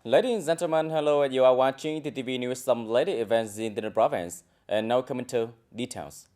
Ladies and gentlemen, hello, you are watching TTV News, some latest events in the province, and now coming to details.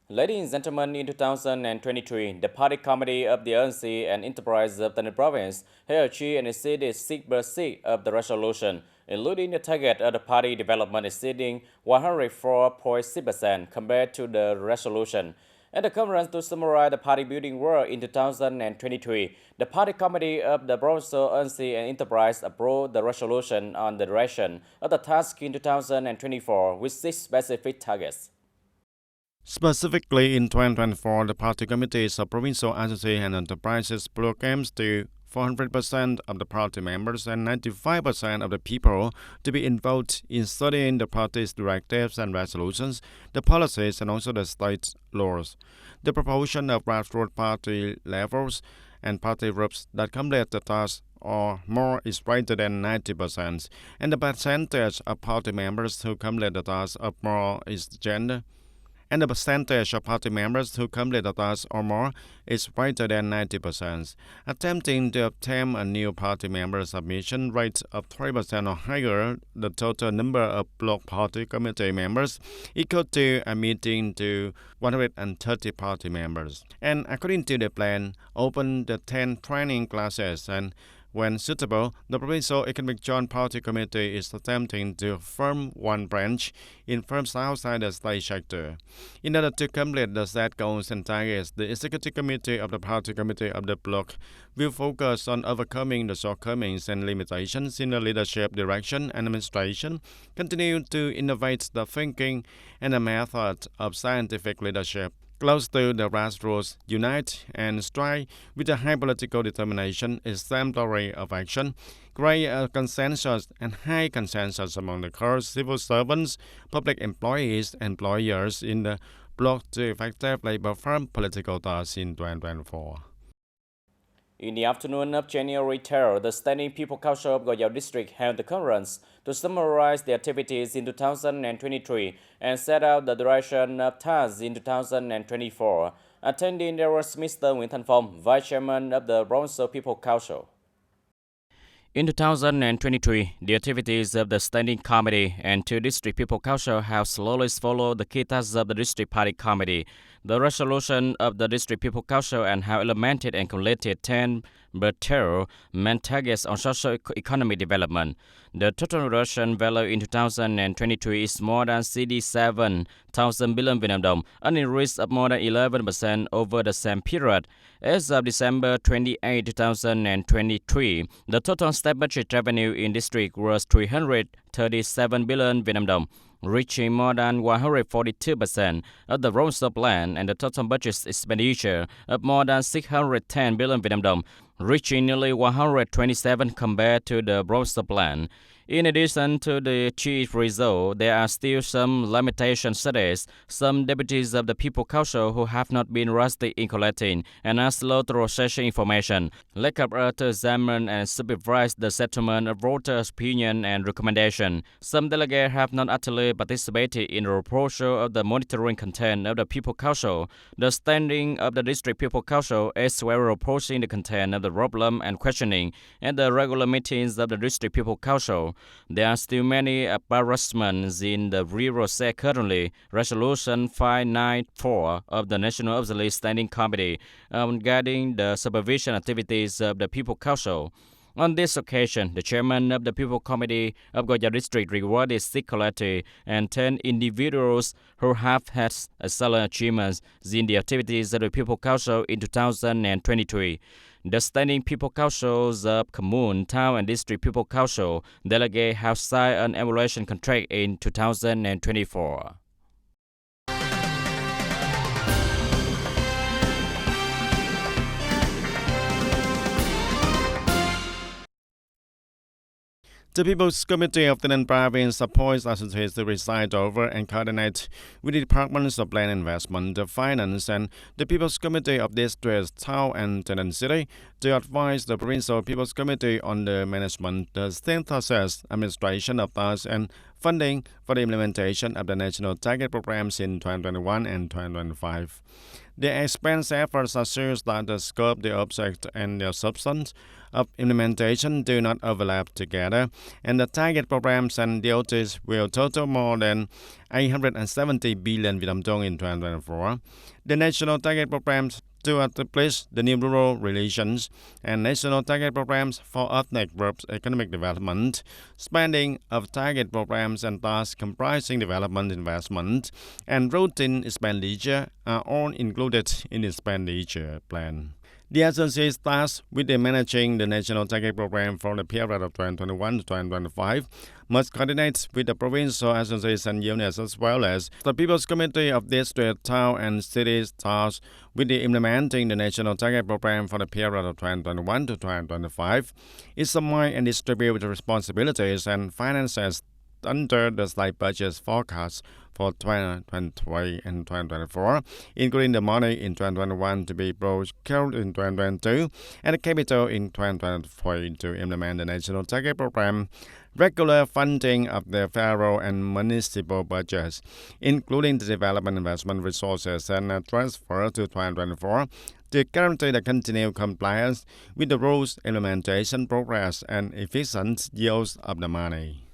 Ladies and gentlemen, in 2023, the Party Committee of the ANC and Enterprise of the province has achieved and exceeded 6% of the resolution, including the target of the party development exceeding 104.6% compared to the resolution. At the conference to summarize the party building work in 2023, the Party Committee of the Provincial ANC and Enterprise approved the resolution on the direction of the task in 2024 with 6 specific targets. Specifically, in 2024, the Party Committees of Provincial Agency and Enterprises programs to 400% of the party members and 95% of the people to be involved in studying the party's directives and resolutions, the policies, and also the state laws. The proportion of grassroots party levels and party groups that complete the task or more is greater than 90%, and the percentage of party members who complete the task or more is gender, and the percentage of party members who complete the task or more is greater than 90%. Attempting to obtain a new party member submission rate of 3% or higher, the total number of block party committee members equal to a meeting to 130 party members. And according to the plan, open the 10 training classes, and when suitable, the Provincial Economic Joint Party Committee is attempting to form one branch in firms outside the state sector. In order to complete the set goals and targets, the Executive Committee of the Party Committee of the bloc will focus on overcoming the shortcomings and limitations in the leadership, direction, and administration, continue to innovate the thinking and the method of scientific leadership, close to the grassroots, unite and strive with a high political determination, exemplary of action, create a consensus and high consensus among the core civil servants, public employees, employers in the bloc to effectively perform political tasks in 2024. In the afternoon of January 3rd, the Standing People Council of Goyao District held the conference to summarize the activities in 2023 and set out the direction of tasks in 2024. Attending there was Mr. Nguyễn Thanh Phong, Vice Chairman of the Provincial People Council. In 2023, the activities of the Standing Committee and 2 District People Council have slowly followed the key tasks of the District Party Committee. The resolution of the District People Council and have implemented and completed 10 material main targets on socio-economic development. The total Russian value in 2023 is more than 67,000 billion Vietnam dong, an increase of more than 11% over the same period. As of December 28, 2023, the total state budget revenue in district was 337 billion Vietnam dong, reaching more than 142% of the provincial plan, and the total budget expenditure of more than 610 billion Vietnam dong, reaching nearly 127 compared to the provincial plan. In addition to the achieved result, there are still some limitation studies. Some deputies of the People Council who have not been rusty in collecting and are slow to processing information, lack of to examine and supervise the settlement of voters' opinion and recommendation. Some delegates have not actively participated in the proposal of the monitoring content of the People Council. The standing of the District People Council is well proposing the content of the problem and questioning at the regular meetings of the District People Council. There are still many embarrassments in the real set currently. Resolution 594 of the National Obsolete Standing Committee regarding the supervision activities of the People Council. On this occasion, the chairman of the People Committee of Goyao District rewarded 6 collective and 10 individuals who have had excellent achievements in the activities of the People Council in 2023. The Standing People Councils of Commune, Town and District People Council delegate have signed an evaluation contract in 2024. The People's Committee of TayNinhTV Province appoints associates to preside over and coordinate with the Departments of Land Investment, Finance, and the People's Committee of Districts, Town, and TayNinhTV City to advise the Provincial People's Committee on the management, the synthesis, administration of tasks, and funding for the implementation of the national target programs in 2021 and 2025. The expense efforts assure that the scope, the object, and the substance of implementation do not overlap together, and the target programs and duties will total more than 870 billion Vietnam dong in 2024. The national target programs to establish the new rural relations and national target programs for ethnic groups economic development, spending of target programs and tasks comprising development investment and routine expenditure are all included in the expenditure plan. The agency is tasked with managing the national target program for the period of 2021 to 2025, must coordinate with the provincial agencies and units as well as the People's Committee of District, Town and Cities tasked with implementing the national target program for the period of 2021 to 2025. Examine and distribute the responsibilities and finances under the slight budget forecast for 2023 and 2024, including the money in 2021 to be procured in 2022 and the capital in 2023 to implement the national target program, regular funding of the federal and municipal budgets, including the development investment resources and transfer to 2024, to guarantee the continued compliance with the rules, implementation progress, and efficient use of the money.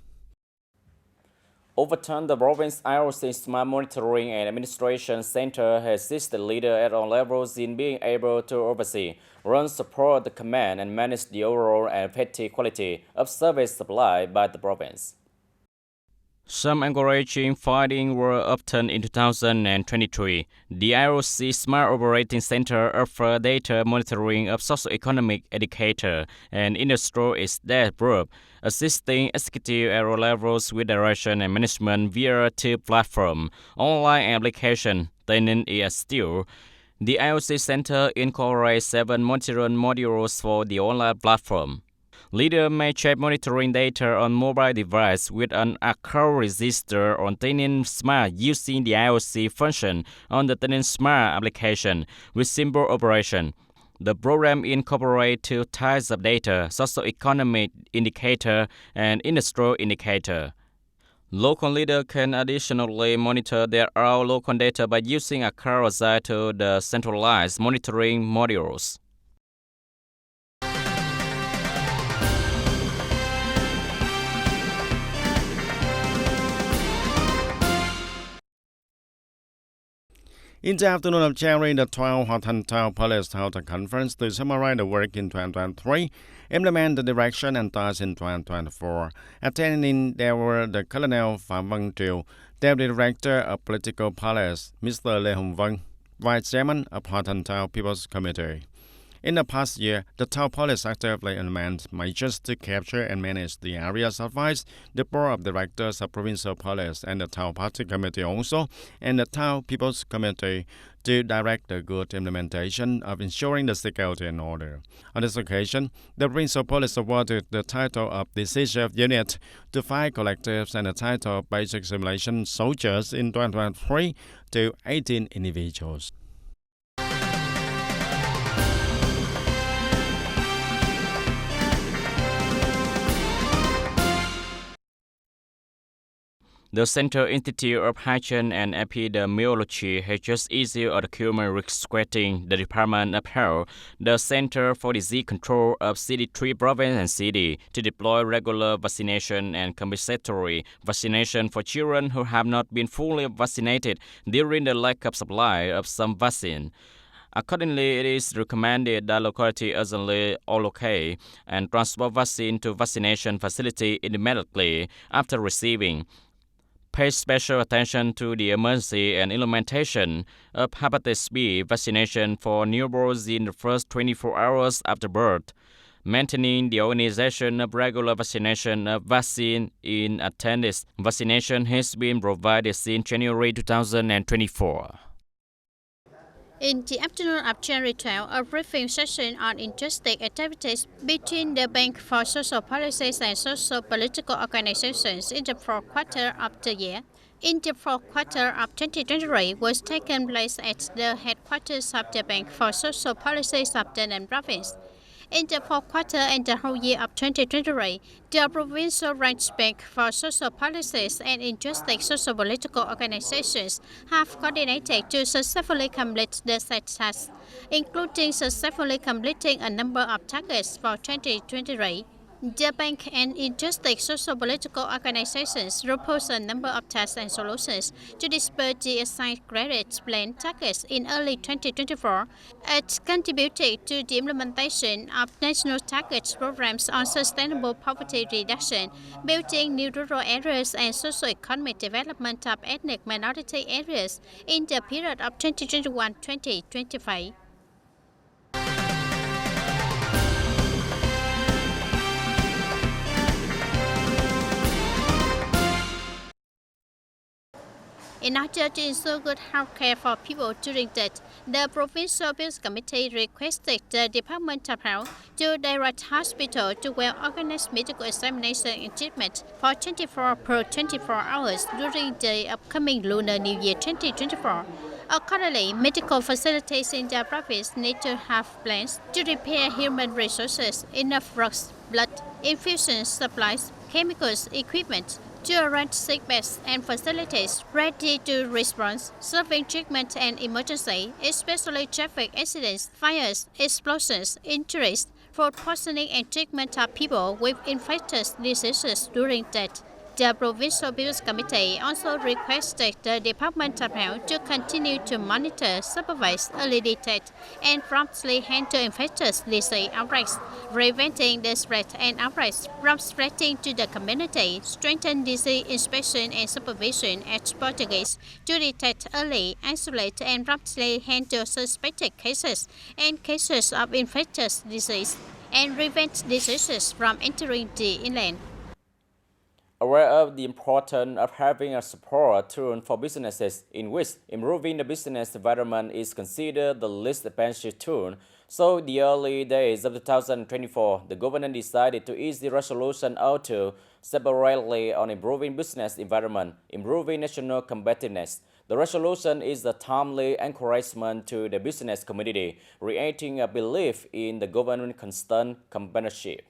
Overturn the province IRC Smart Monitoring and Administration Center has assisted leaders at all levels in being able to oversee, run, support the command, and manage the overall and effective quality of service supplied by the province. Some encouraging findings were obtained in 2023. The IRC Smart Operating Center offered data monitoring of socio-economic indicator and industrial group, assisting executive at all levels with direction and management via two platforms, online application, TayNinhTV. The IRC Center incorporates 7 monitoring modules for the online platform. Leaders may check monitoring data on mobile device with an account register on TayNinh Smart using the IOC function on the TayNinh Smart application with simple operation. The program incorporates 2 types of data, socio-economic indicator and industrial indicator. Local leaders can additionally monitor their own local data by using a account assigned to the centralized monitoring modules. In the afternoon of January, the 12th Houghton Town Police held a conference to summarize the work in 2023, implement the direction and tasks in 2024. Attending there were the Colonel Phạm Văn Triều, Deputy Director of Political Police, Mr. Lê Hồng Vân, Vice Chairman of Houghton Town People's Committee. In the past year, the town police actively implemented measures to capture and manage the areas advised the Board of Directors of Provincial Police and the Town Party Committee also, and the Town People's Committee to direct the good implementation of ensuring the security and order. On this occasion, the Provincial Police awarded the title of Decisive Unit to 5 collectives and the title of Basic Simulation Soldiers in 2023 to 18 individuals. The Central Institute of Hygiene and Epidemiology has just issued a document requesting the Department of Health, the Center for Disease Control of 3 provinces and cities to deploy regular vaccination and compensatory vaccination for children who have not been fully vaccinated during the lack of supply of some vaccine. Accordingly, it is recommended that locality urgently allocate and transport vaccine to vaccination facility immediately after receiving. Pay special attention to the emergency and implementation of hepatitis B vaccination for newborns in the first 24 hours after birth, maintaining the organization of regular vaccination of vaccine in attendance. Vaccination has been provided since January 2024. In the afternoon of January 12, a briefing session on interesting activities between the Bank for Social Policies and Social Political Organizations in the fourth quarter of the year. In the fourth quarter of 2023 was taken place at the headquarters of the Bank for Social Policies of the Ninh Province. In the fourth quarter and the whole year of 2023, the provincial ranch bank for social policies and interested social political organizations have coordinated to successfully complete the set tasks, including successfully completing a number of targets for 2023. The bank and interested social political organizations propose a number of tasks and solutions to disperse the assigned credit plan targets in early 2024. It contributed to the implementation of national target programs on sustainable poverty reduction, building new rural areas and socio-economic development of ethnic minority areas in the period of 2021-2025. In order to ensure good health care for people during death, the Provincial Bills Committee requested the Department of Health to direct hospital to well-organized medical examination and treatment for 24 per 24 hours during the upcoming Lunar New Year 2024. Accordingly, medical facilities in the province need to have plans to repair human resources, enough drugs, blood, infusion supplies, chemicals, equipment, to arrange sick beds and facilities ready to respond, serving treatment and emergency, especially traffic accidents, fires, explosions, injuries, food poisoning and treatment of people with infectious diseases during death. The Provincial Bills Committee also requested the Department of Health to continue to monitor, supervise, early detect, and promptly handle infectious disease outbreaks, preventing the spread and outbreaks from spreading to the community, strengthen disease inspection and supervision at Portuguese to detect early, isolate, and promptly handle suspected cases and cases of infectious disease, and prevent diseases from entering the inland. Aware of the importance of having a support tool for businesses in which improving the business environment is considered the least expensive tool, so the early days of 2024, the government decided to ease the resolution out separately on improving business environment, improving national competitiveness. The resolution is a timely encouragement to the business community, creating a belief in the government constant companionship.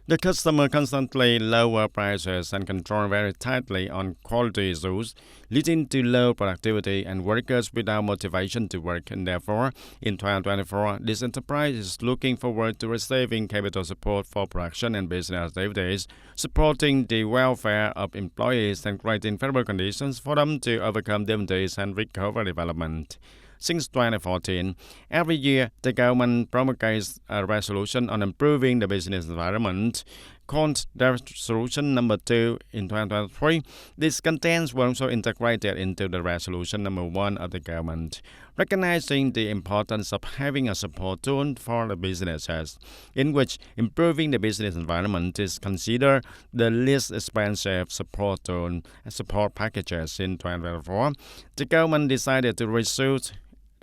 The customer constantly lower prices and control very tightly on quality issues, leading to low productivity and workers without motivation to work. And therefore, in 2024, this enterprise is looking forward to receiving capital support for production and business activities, supporting the welfare of employees and creating favorable conditions for them to overcome difficulties and recover development. Since 2014, every year the government promulgates a resolution on improving the business environment, called Resolution Number 2 in 2023. These contents were also integrated into the Resolution Number 1 of the government, recognizing the importance of having a support tool for the businesses, in which improving the business environment is considered the least expensive support tool and support packages in 2024. The government decided to issue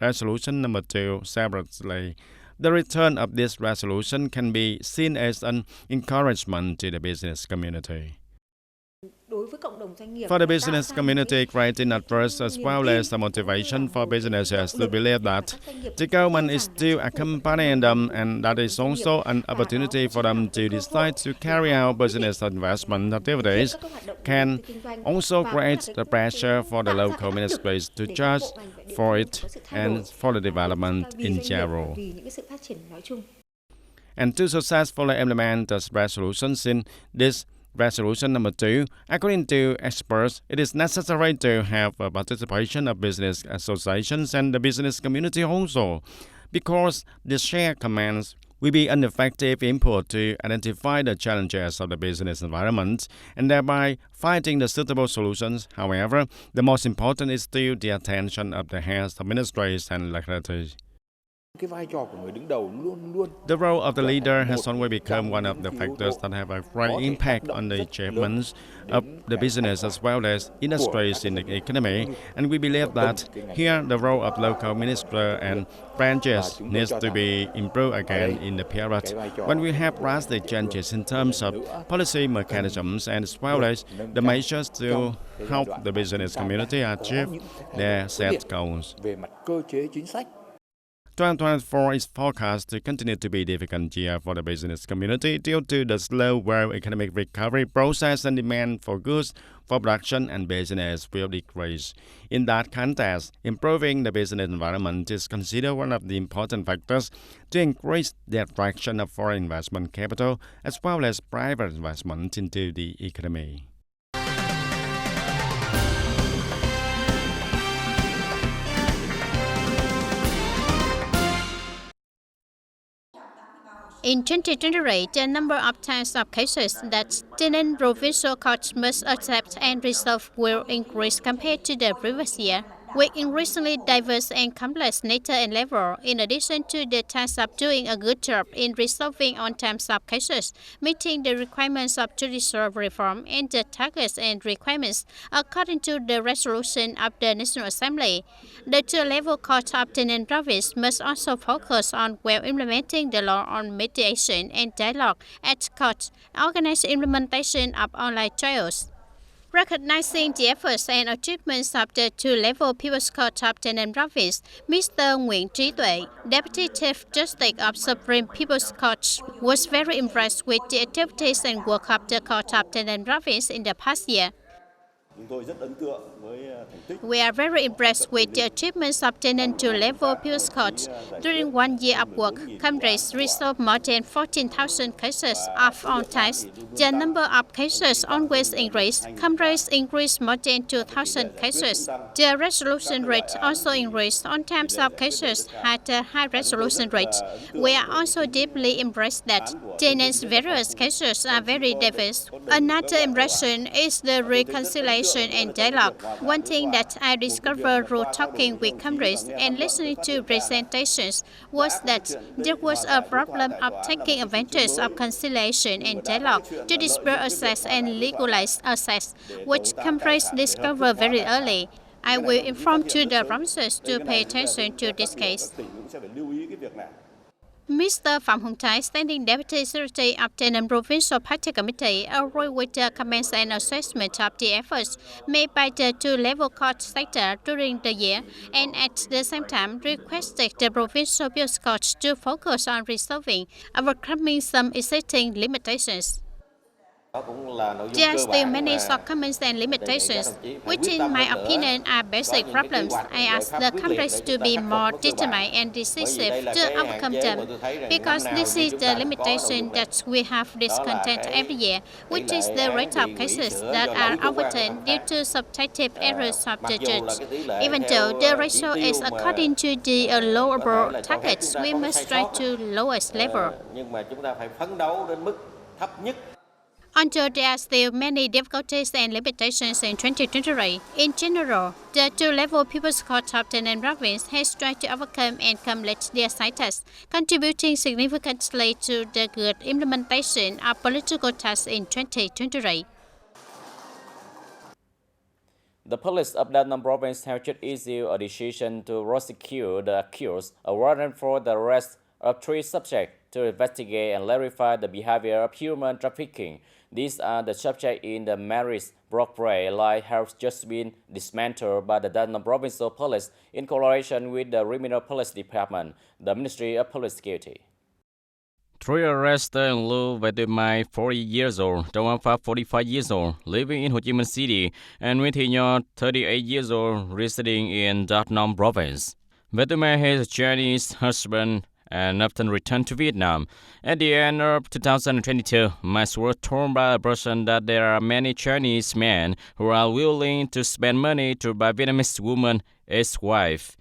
Resolution Number 2 separately. The return of this resolution can be seen as an encouragement to the business community. For the business community, creating a trust as well as a motivation for businesses to believe that the government is still accompanying them, and that is also an opportunity for them to decide to carry out business investment activities, can also create the pressure for the local ministries to judge for it and for the development in general. And to successfully implement the resolutions in this Resolution Number 2, according to experts, it is necessary to have a participation of business associations and the business community also, because the shared commands will be an effective input to identify the challenges of the business environment and thereby finding the suitable solutions. However, the most important is still the attention of the heads of ministries and localities. The role of the leader has always become one of the factors that have a great impact on the achievements of the business as well as industries in the economy, and we believe that here the role of local minister and branches needs to be improved again in the period when we have drastic changes in terms of policy mechanisms and as well as the measures to help the business community achieve their set goals. 2024 is forecast to continue to be a difficult year for the business community due to the slow world economic recovery process and demand for goods for production and business will decrease. In that context, improving the business environment is considered one of the important factors to increase the attraction of foreign investment capital as well as private investment into the economy. In 2023, the number of types of cases that TayNinhTV provincial courts must accept and resolve will increase compared to the previous year, with increasingly diverse and complex nature and level, in addition to the task of doing a good job in resolving on time of cases, meeting the requirements of judicial reform and the targets and requirements according to the resolution of the National Assembly. The two-level court of TayNinhTV province must also focus on well implementing the law on mediation and dialogue at court, organize implementation of online trials. Recognizing the efforts and achievements of the two-level People's Court of TayNinhTV province, Mr. Nguyễn Trí Tuệ, Deputy Chief Justice of Supreme People's Court, was very impressed with the activities and work of the Court of TayNinhTV province in the past year. We are very impressed with the achievements of TayNinhTV two-level People's Court. During 1 year of work, Comrades resolved more than 14,000 cases of all types. The number of cases always increased. Comrades increased more than 2,000 cases. The resolution rate also increased. On times of cases had a high resolution rate. We are also deeply impressed that TayNinhTV's various cases are very diverse. Another impression is the reconciliation and dialogue. One thing that I discovered through talking with comrades and listening to presentations was that there was a problem of taking advantage of conciliation and dialogue to dispel access and legalize access, which comrades discovered very early. I will inform to the provinces to pay attention to this case. Mr. Phạm Hồng Thái, Standing Deputy Secretary of TayNinhTV Provincial Party Committee, agreed with the comments and assessment of the efforts made by the two-level court sector during the year, and at the same time requested the Provincial Appeals Court to focus on resolving, overcoming some existing limitations. There are still many shortcomings and limitations, which in my opinion are basic problems. I ask the comrades to be more determined and decisive to overcome them, because this is the limitation that we have discontent every year, which is the rate of cases that are overturned due to substantive errors of the judge. Even though the ratio is according to the allowable targets, we must try to lowest level. Although there are still many difficulties and limitations in 2023, in general, the two-level People's Court of TayNinhTV province has tried to overcome and complete their side tasks, contributing significantly to the good implementation of political tasks in 2023. The police of that province have just issued a decision to prosecute the accused, a warrant for the arrest of 3 subjects to investigate and clarify the behavior of human trafficking. These are the subjects in the Maris Brockbray line have just been dismantled by the Danang Provincial Police in collaboration with the Criminal Police Department, the Ministry of Police Security. 3 arrests include Vetumai, 40 years old, Dawamfa, 45 years old, living in Ho Chi Minh City, and Withinyo, 38 years old, residing in Danang Province. Vetumai has a Chinese husband and often returned to Vietnam. At the end of 2022, Mice was told by a person that there are many Chinese men who are willing to spend money to buy Vietnamese woman as wife.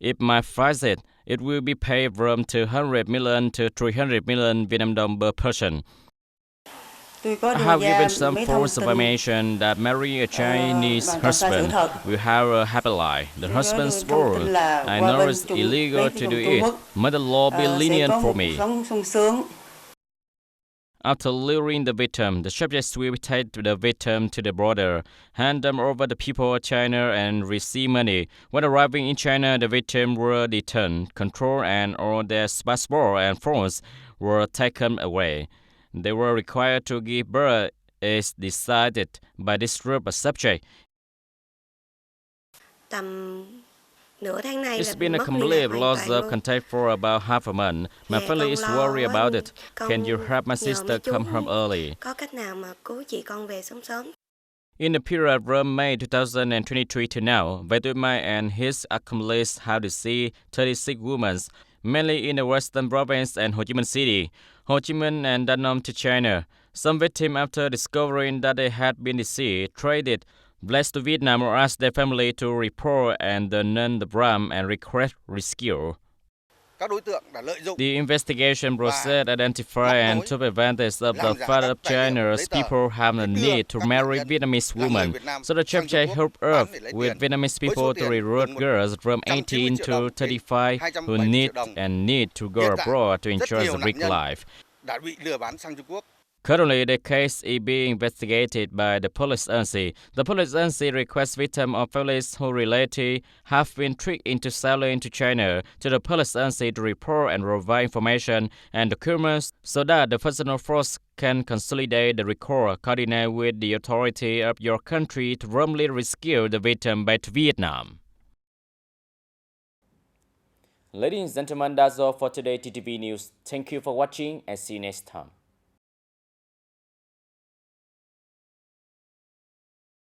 If my visit, it will be paid from 200 million to 300 million Vietnam dong per person. I have given some false information that marrying a Chinese husband will have a happy life. The husband swore, I know it's illegal to do it. May the law be lenient for me. After luring the victim, the subjects will take the victim to the border, hand them over the people of China and receive money. When arriving in China, the victim were detained, controlled, and all their passport and phones were taken away. They were required to give birth as decided by this group of subjects. It's been a complete loss of contact for about half a month. My family is worried about it. Can you help my sister come home early? In the period from May 2023 to now, Vetuimai and his accomplices have deceased 36 women, mainly in the western province and Ho Chi Minh City, Ho Chi Minh and Da Nang to China. Some victims, after discovering that they had been deceased, traded blessed to Vietnam or asked their family to report and none the Bram and request rescue. The investigation process identified and took advantage of the fact that China's people have a need to marry Vietnamese women, so the chapter helped us with Vietnamese people to recruit girls from 18 to 35 who need to go abroad to enjoy the rich life. Currently, the case is being investigated by the police agency. The police agency requests victims or families who related have been tricked into selling to China to the police agency to report and provide information and documents so that the personal force can consolidate the record, coordinate with the authority of your country to promptly rescue the victim back to Vietnam. Ladies and gentlemen, that's all for today TTV News. Thank you for watching and see you next time.